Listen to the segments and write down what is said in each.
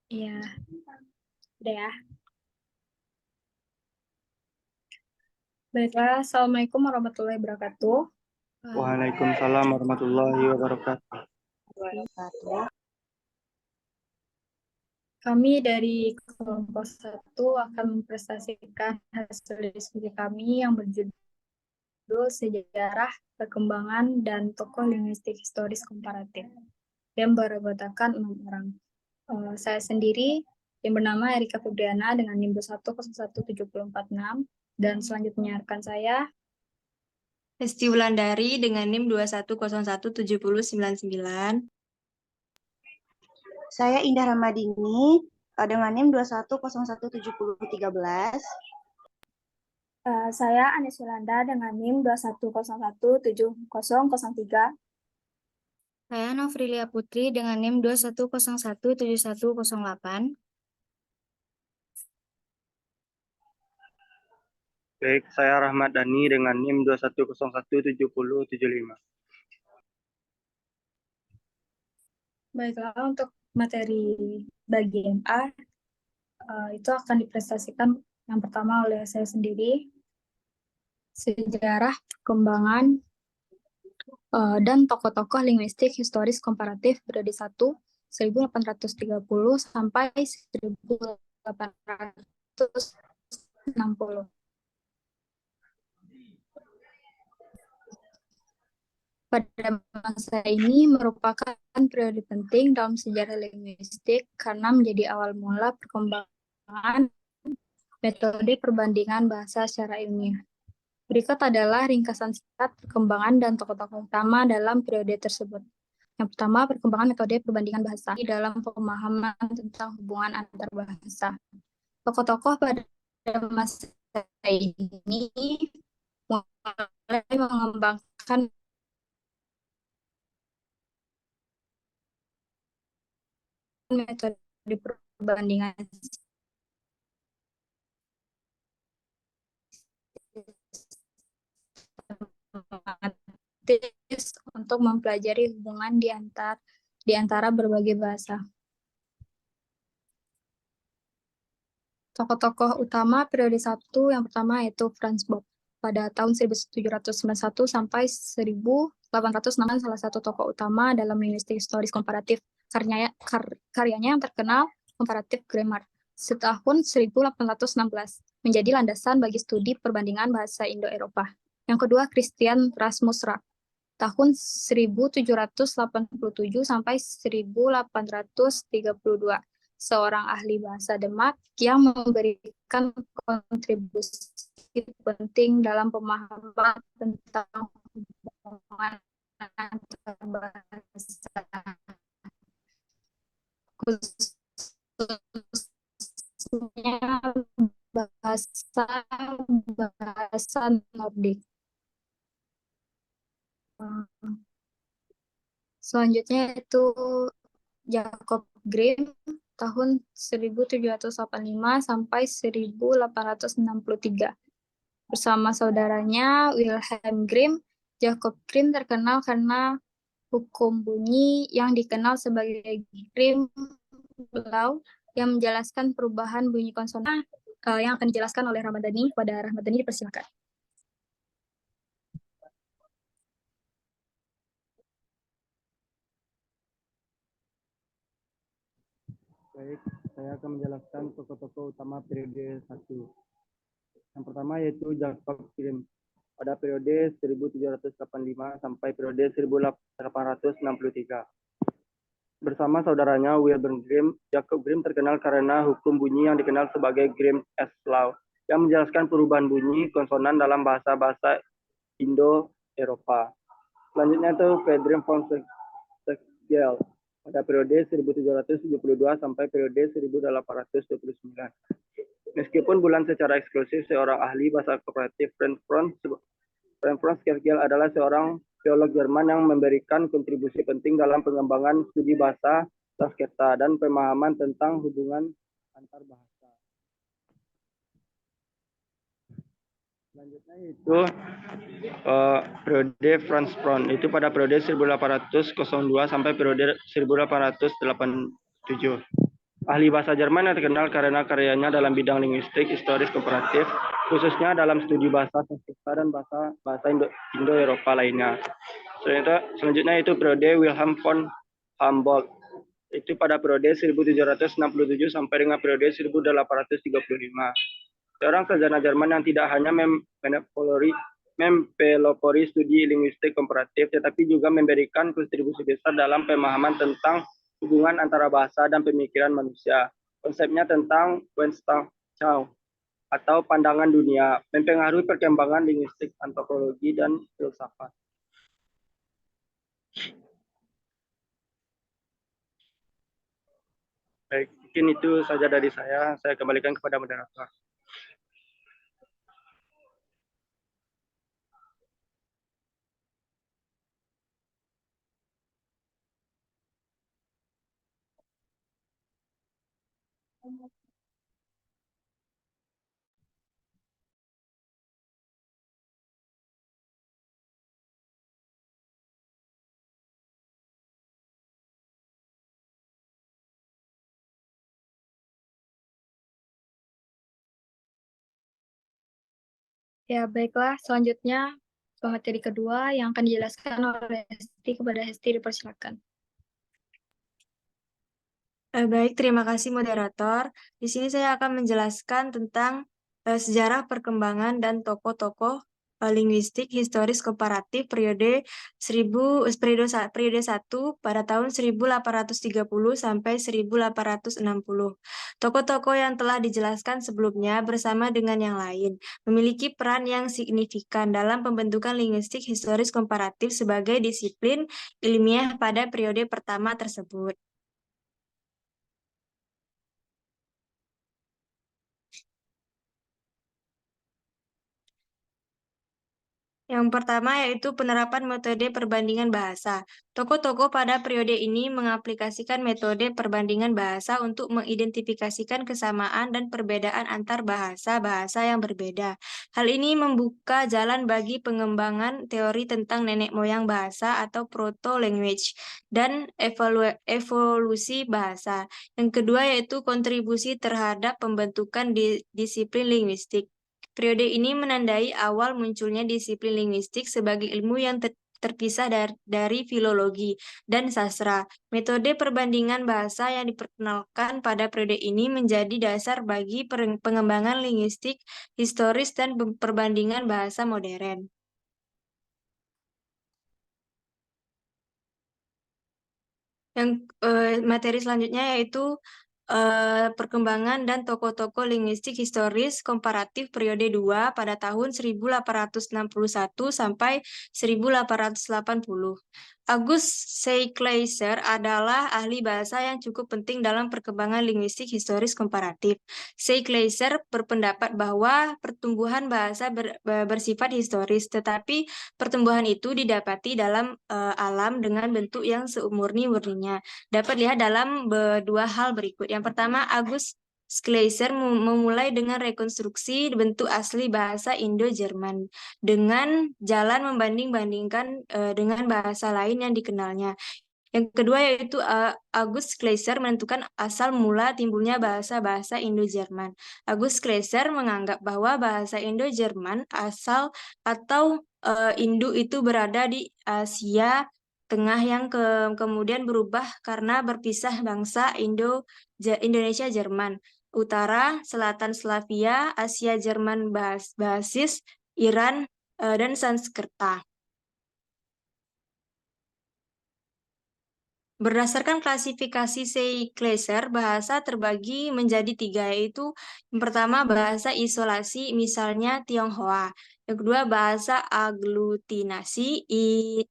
Iya, udah ya. Baiklah, Assalamualaikum warahmatullahi wabarakatuh. Waalaikumsalam warahmatullahi wabarakatuh. Kami dari kelompok 1 akan mempresentasikan hasil diskusi kami yang berjudul Sejarah, Perkembangan, dan Tokoh Linguistik Historis Komparatif yang beranggotakan 6 orang. Saya sendiri yang bernama Erika Febriana dengan NIM 2101746 dan selanjutnya rekan saya Hesti Wulandari dengan NIM 2101799. Saya Indah Ramadini dengan NIM 2101713. Saya Anis Yolanda dengan NIM 210170003. Saya Novrilia Putri dengan NIM 210171108. Baik, saya Rahmat Dhani dengan NIM 210170075. Baiklah, untuk materi bagian A itu akan dipresentasikan yang pertama oleh saya sendiri, sejarah, perkembangan, dan tokoh-tokoh linguistik historis komparatif periode 1, 1830 sampai 1860. Pada masa ini merupakan periode penting dalam sejarah linguistik karena menjadi awal mula perkembangan metode perbandingan bahasa secara ilmiah. Berikut adalah ringkasan singkat perkembangan dan tokoh-tokoh utama dalam periode tersebut. Yang pertama, perkembangan metode perbandingan bahasa dalam pemahaman tentang hubungan antar bahasa. Tokoh-tokoh pada masa ini mulai mengembangkan metode perbandingan untuk mempelajari hubungan di antara berbagai bahasa. Tokoh-tokoh utama periode 1 yang pertama yaitu Franz Bopp. Pada tahun 1791 sampai 1806, salah satu tokoh utama dalam linguistik historis komparatif. Karyanya yang terkenal Comparative Grammar setahun 1816 menjadi landasan bagi studi perbandingan bahasa Indo-Eropa. Yang kedua, Christian Rasmus Rack tahun 1787 sampai 1832, seorang ahli bahasa Denmark yang memberikan kontribusi penting dalam pemahaman tentang hubungan antar bahasa, khususnya bahasa Nordik. Selanjutnya itu Jacob Grimm tahun 1785 sampai 1863. Bersama saudaranya Wilhelm Grimm, Jacob Grimm terkenal karena hukum bunyi yang dikenal sebagai Grimm Law yang menjelaskan perubahan bunyi konsonan yang akan dijelaskan oleh Ramadhani. Pada Ramadhani dipersilakan. Baik, saya akan menjelaskan tokoh-tokoh utama periode 1. Yang pertama yaitu Jacob Grimm. Pada periode 1785 sampai periode 1863. Bersama saudaranya Wilhelm Grimm, Jacob Grimm terkenal karena hukum bunyi yang dikenal sebagai Grimm's Law, yang menjelaskan perubahan bunyi konsonan dalam bahasa-bahasa Indo-Eropa. Selanjutnya itu Friedrich von Schlegel pada periode 1772 sampai periode 1829. Meskipun bukan secara eksklusif seorang ahli bahasa komparatif, Friedrich von Schlegel adalah seorang teolog Jerman yang memberikan kontribusi penting dalam pengembangan studi bahasa Sanskerta dan pemahaman tentang hubungan antar bahasa. Selanjutnya itu periode Franz Bopp, itu pada periode 1802 sampai periode 1887. ahli bahasa Jerman yang terkenal karena karyanya dalam bidang linguistik, historis, komparatif, khususnya dalam studi bahasa sastra dan bahasa Indo-Eropa lainnya. Selanjutnya itu periode Wilhelm von Humboldt. Itu pada periode 1767 sampai dengan periode 1835. Seorang sarjana Jerman yang tidak hanya mempelopori studi linguistik komparatif, tetapi juga memberikan kontribusi besar dalam pemahaman tentang hubungan antara bahasa dan pemikiran manusia. Konsepnya tentang Weltanschauung atau pandangan dunia mempengaruhi perkembangan linguistik, antropologi, dan filsafat. Baik, mungkin itu saja dari saya. Saya kembalikan kepada moderator. Ya, baiklah. Selanjutnya, materi kedua yang akan dijelaskan oleh Hesti. Kepada Hesti, dipersilakan. Baik, terima kasih moderator. Di sini saya akan menjelaskan tentang sejarah perkembangan dan tokoh-tokoh linguistik historis komparatif periode 1 pada tahun 1830 sampai 1860. Tokoh-tokoh yang telah dijelaskan sebelumnya bersama dengan yang lain memiliki peran yang signifikan dalam pembentukan linguistik historis komparatif sebagai disiplin ilmiah pada periode pertama tersebut. Yang pertama yaitu penerapan metode perbandingan bahasa. Tokoh-tokoh pada periode ini mengaplikasikan metode perbandingan bahasa untuk mengidentifikasikan kesamaan dan perbedaan antar bahasa-bahasa yang berbeda. Hal ini membuka jalan bagi pengembangan teori tentang nenek moyang bahasa atau proto-language dan evolusi bahasa. Yang kedua yaitu kontribusi terhadap pembentukan disiplin linguistik. Periode ini menandai awal munculnya disiplin linguistik sebagai ilmu yang terpisah dari filologi dan sastra. Metode perbandingan bahasa yang diperkenalkan pada periode ini menjadi dasar bagi pengembangan linguistik historis dan perbandingan bahasa modern. Yang materi selanjutnya yaitu perkembangan dan tokoh-tokoh linguistik historis komparatif periode 2 pada tahun 1861 sampai 1880. August Seykleiser adalah ahli bahasa yang cukup penting dalam perkembangan linguistik historis komparatif. Seykleiser berpendapat bahwa pertumbuhan bahasa bersifat historis, tetapi pertumbuhan itu didapati dalam alam dengan bentuk yang seumurni-murninya. Dapat lihat dalam dua hal berikut. Yang pertama, August Schleicher memulai dengan rekonstruksi bentuk asli bahasa Indo-Jerman dengan jalan membanding-bandingkan dengan bahasa lain yang dikenalnya. Yang kedua yaitu August Schleicher menentukan asal mula timbulnya bahasa-bahasa Indo-Jerman. August Schleicher menganggap bahwa bahasa Indo-Jerman asal atau Indo itu berada di Asia Tengah yang kemudian berubah karena berpisah bangsa Indonesia Jerman. Utara, Selatan Slavia, Asia Jerman basis, Iran, dan Sanskerta. Berdasarkan klasifikasi Seykleiser, bahasa terbagi menjadi 3, yaitu yang pertama bahasa isolasi, misalnya Tionghoa. Yang kedua bahasa aglutinasi,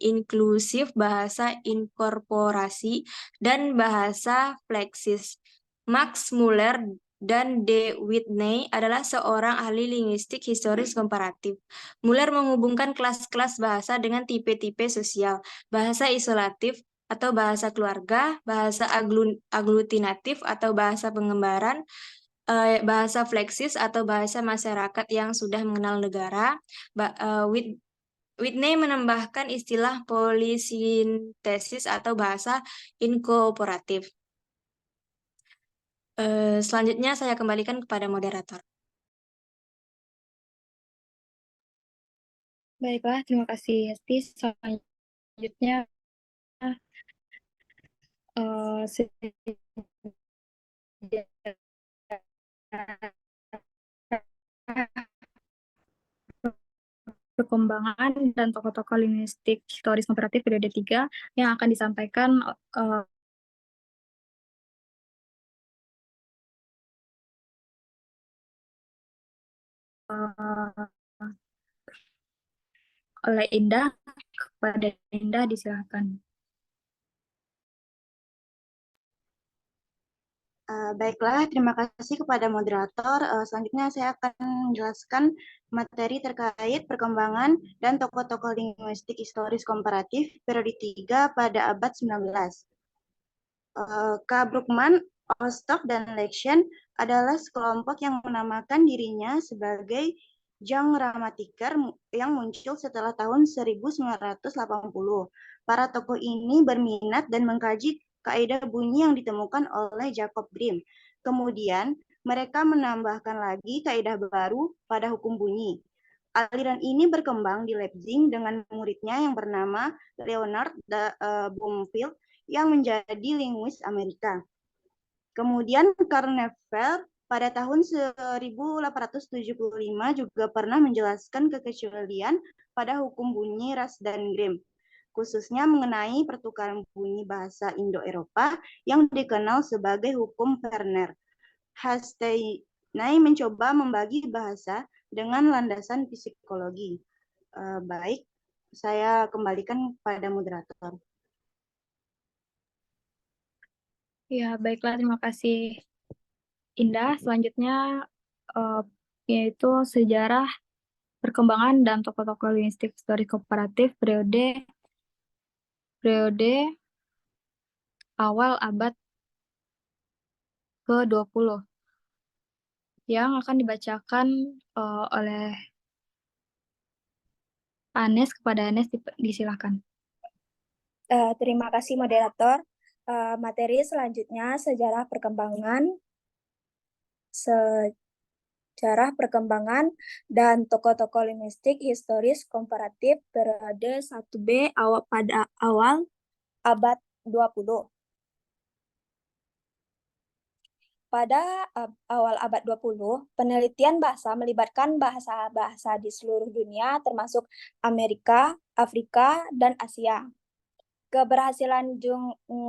inklusif, bahasa inkorporasi, dan bahasa fleksis. Max Muller dan De Whitney adalah seorang ahli linguistik historis komparatif. Muller menghubungkan kelas-kelas bahasa dengan tipe-tipe sosial, bahasa isolatif, atau bahasa keluarga, bahasa aglutinatif atau bahasa pengembaraan, bahasa fleksis atau bahasa masyarakat yang sudah mengenal negara. Whitney menambahkan istilah polisintesis atau bahasa inkorporatif. Selanjutnya saya kembalikan kepada moderator. Baiklah, terima kasih Hesti. Selanjutnya perkembangan dan tokoh-tokoh linguistik historis komparatif periode 3 yang akan disampaikan oleh Indah. Kepada Indah disilahkan. Baiklah, terima kasih kepada moderator. Selanjutnya saya akan menjelaskan materi terkait perkembangan dan tokoh-tokoh linguistik historis komparatif periode 3 pada abad 19. K. Brookman, Ostock, dan Lexian adalah sekelompok yang menamakan dirinya sebagai Young Grammatiker yang muncul setelah tahun 1980. Para tokoh ini berminat dan mengkaji kaidah bunyi yang ditemukan oleh Jacob Grimm. Kemudian, mereka menambahkan lagi kaidah baru pada hukum bunyi. Aliran ini berkembang di Leipzig dengan muridnya yang bernama Leonard Bloomfield yang menjadi linguis Amerika. Kemudian Karl Neufeld pada tahun 1875 juga pernah menjelaskan kekecualian pada hukum bunyi Ras dan Grimm, khususnya mengenai pertukaran bunyi bahasa Indo-Eropa yang dikenal sebagai hukum Verner. Hasteinae mencoba membagi bahasa dengan landasan psikologi. Baik, saya kembalikan pada moderator. Ya, baiklah, terima kasih Indah. Selanjutnya yaitu sejarah perkembangan dan tokoh-tokoh linguistik historis komparatif periode awal abad ke-20 yang akan dibacakan oleh Anes. Kepada Anes disilakan. Terima kasih moderator. Materi selanjutnya sejarah dan tokoh-tokoh linguistik historis komparatif periode 1B pada awal abad 20. Pada awal abad 20, penelitian bahasa melibatkan bahasa-bahasa di seluruh dunia termasuk Amerika, Afrika, dan Asia. Keberhasilan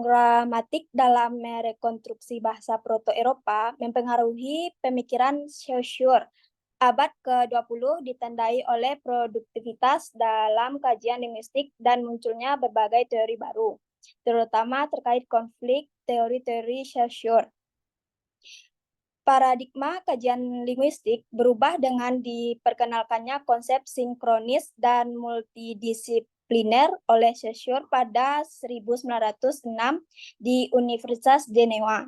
gramatik dalam merekonstruksi bahasa Proto-Eropa mempengaruhi pemikiran Saussure. Abad ke-20 ditandai oleh produktivitas dalam kajian linguistik dan munculnya berbagai teori baru, terutama terkait konflik teori-teori Saussure. Paradigma kajian linguistik berubah dengan diperkenalkannya konsep sinkronis dan multidisipliner oleh Saussure pada 1906 di Universitas Jenewa.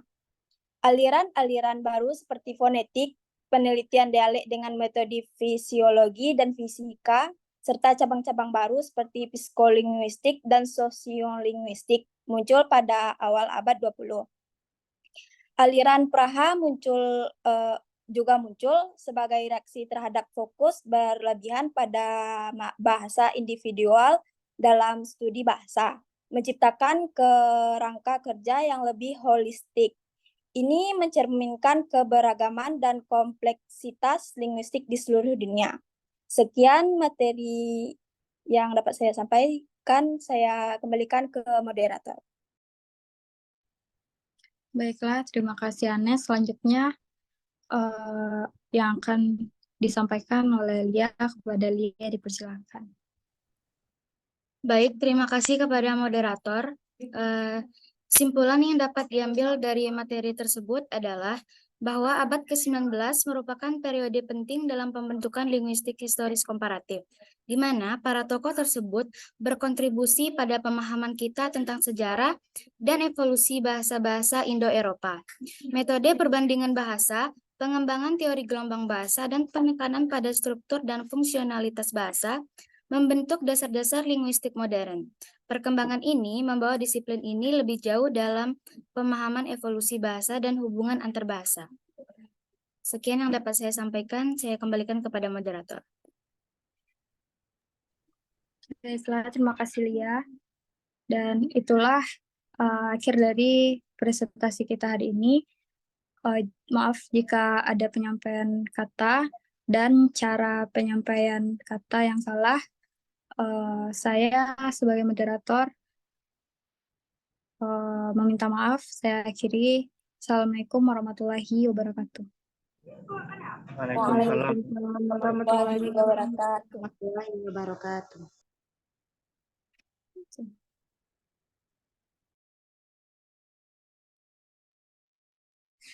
Aliran-aliran baru seperti fonetik, penelitian dialek dengan metode fisiologi dan fisika, serta cabang-cabang baru seperti psikolinguistik dan sosiolinguistik muncul pada awal abad 20. Aliran Praha juga muncul sebagai reaksi terhadap fokus berlebihan pada bahasa individual dalam studi bahasa, menciptakan kerangka kerja yang lebih holistik. Ini mencerminkan keberagaman dan kompleksitas linguistik di seluruh dunia. Sekian materi yang dapat saya sampaikan, saya kembalikan ke moderator. Baiklah, terima kasih Anes. Selanjutnya yang akan disampaikan oleh Lia. Kepada Lia dipersilakan. Baik, terima kasih kepada moderator. Simpulan yang dapat diambil dari materi tersebut adalah bahwa abad ke-19 merupakan periode penting dalam pembentukan linguistik historis komparatif, di mana para tokoh tersebut berkontribusi pada pemahaman kita tentang sejarah dan evolusi bahasa-bahasa Indo-Eropa, metode perbandingan bahasa, pengembangan teori gelombang bahasa, dan penekanan pada struktur dan fungsionalitas bahasa, membentuk dasar-dasar linguistik modern. Perkembangan ini membawa disiplin ini lebih jauh dalam pemahaman evolusi bahasa dan hubungan antar bahasa. Sekian yang dapat saya sampaikan, saya kembalikan kepada moderator. Baiklah, terima kasih Lia. Dan itulah akhir dari presentasi kita hari ini. Maaf jika ada penyampaian kata dan cara penyampaian kata yang salah. Saya sebagai moderator meminta maaf. Saya akhiri. Assalamualaikum warahmatullahi wabarakatuh. Waalaikumsalam. Waalaikumsalam warahmatullahi wabarakatuh. Warahmatullahi wabarakatuh.